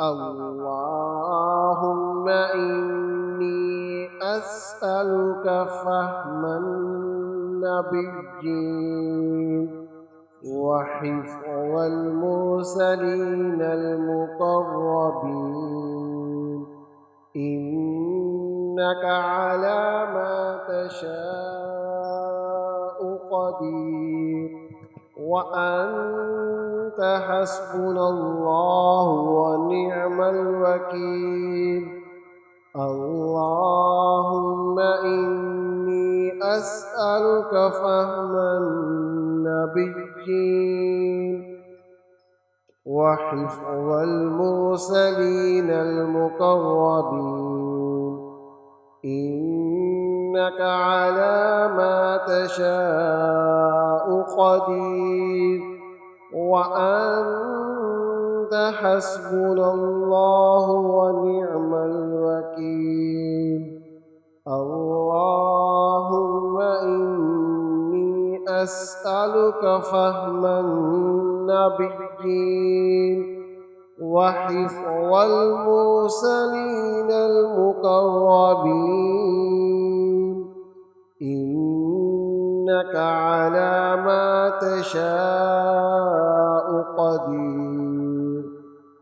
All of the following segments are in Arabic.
اللهم إني أسألك فهم النبيين وحفظ المرسلين المقربين، إنك على ما تشاء قدير، وأنت حسبنا الله ونعم الوكيل. اللهم إني أسألك فهم النبيين وحفظ المرسلين المقربين، إنك على ما تشاء قدير، وأنت حسبنا الله ونعم الوكيل. اللهم إني أسألك فهم النبيين وحفظ المرسلين المقربين، إنك على ما تشاء قدير،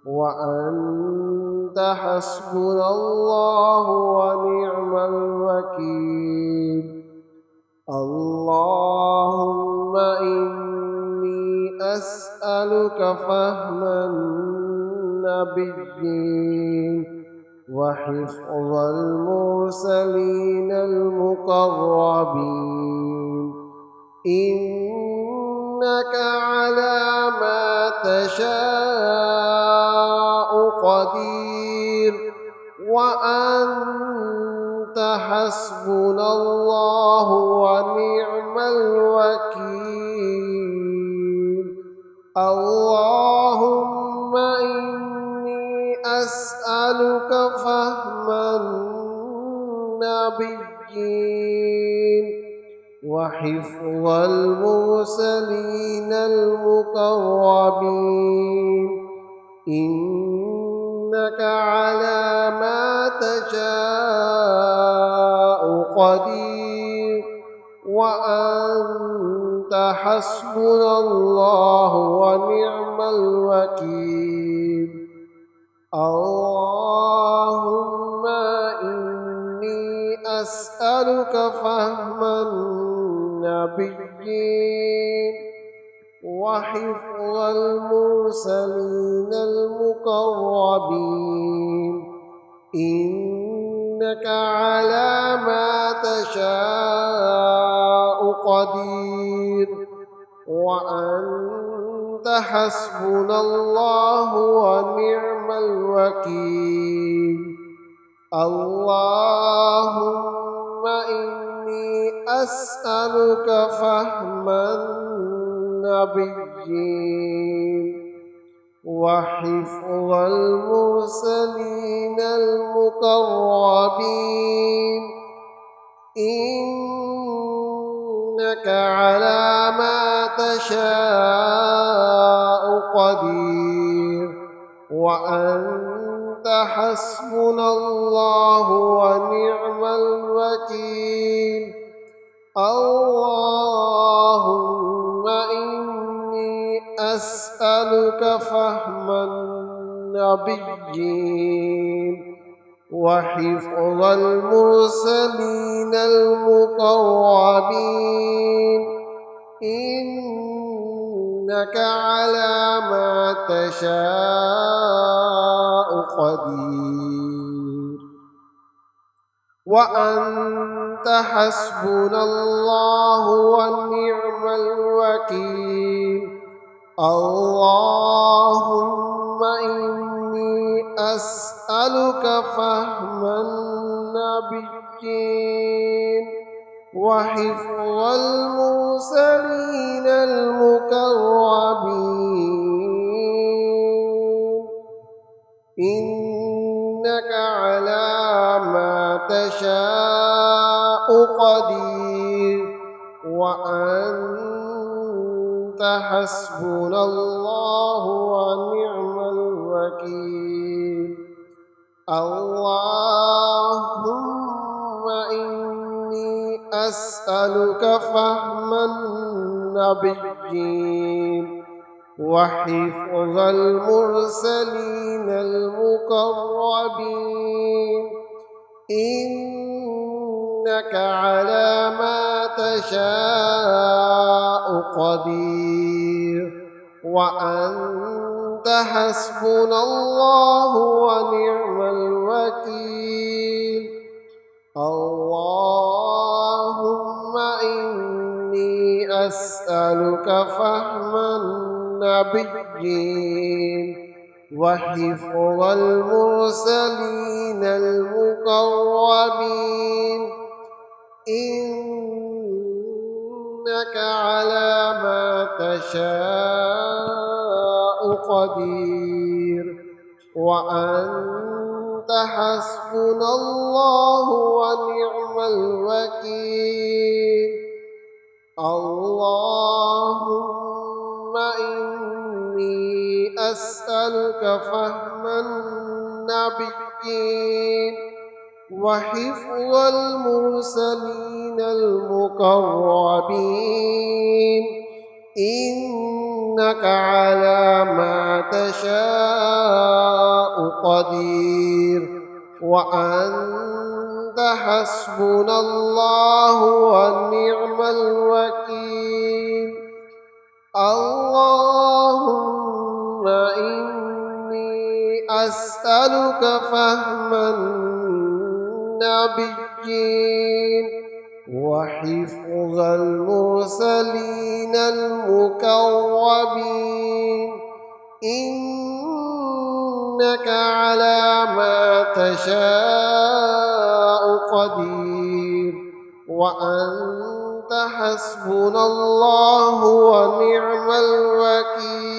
وأنت حسبنا الله ونعم الوكيل. اللهم إني أسألك فهم النبيين وحفظ المرسلين المقربين، إنك على ما تشاء قدير، وأنت حسبنا الله ونعم الوكيل. اللهم إني أسألك فهم النبيين وحفظ المرسلين المقربين، إنك على ما تشاء قدير، وأنت حسبنا الله ونعم الوكيل. اللهم إني أسألك فهم النبيين وحفظ المرسلين المقربين، إنك على ما تشاء قدير، وأنت حسبنا الله ونعم الوكيل. اللهم إني أسألك فهم النبيين وحفظ المرسلين المقربين، إنك على ما تشاء قدير، وأنت حسبنا الله ونعم الوكيل. اللهم إني أسألك فهم النبيين وحفظ المرسلين المقربين، إنك على ما تشاء قدير، وأنت حسبنا الله ونعم الوكيل. اللهم إني أسألك فهم النبيين وحفظ المرسلين المقربين، إنك على ما تشاء قدير، وأنت حسبنا الله ونعم الوكيل. اللهم إني أسألك فهم النبيين وحفظ المرسلين المقربين إنك على ما تشاء قدير وأنت حسبنا الله ونعم الوكيل اللهم إني أسألك فهم النبيين وحفظ المرسلين المقربين إنك على ما تشاء قدير وأنت حسبنا الله ونعم الوكيل اللهم إني أسألك فهم النبيين وحفظ المرسلين المقربين إنك على ما تشاء قدير وأنت حسبنا الله ونعم الوكيل اللهم إني أسألك فهم النبيين وحفظ المرسلين المقربين إنك على ما تشاء قدير وأنت حسبنا الله ونعم الوكيل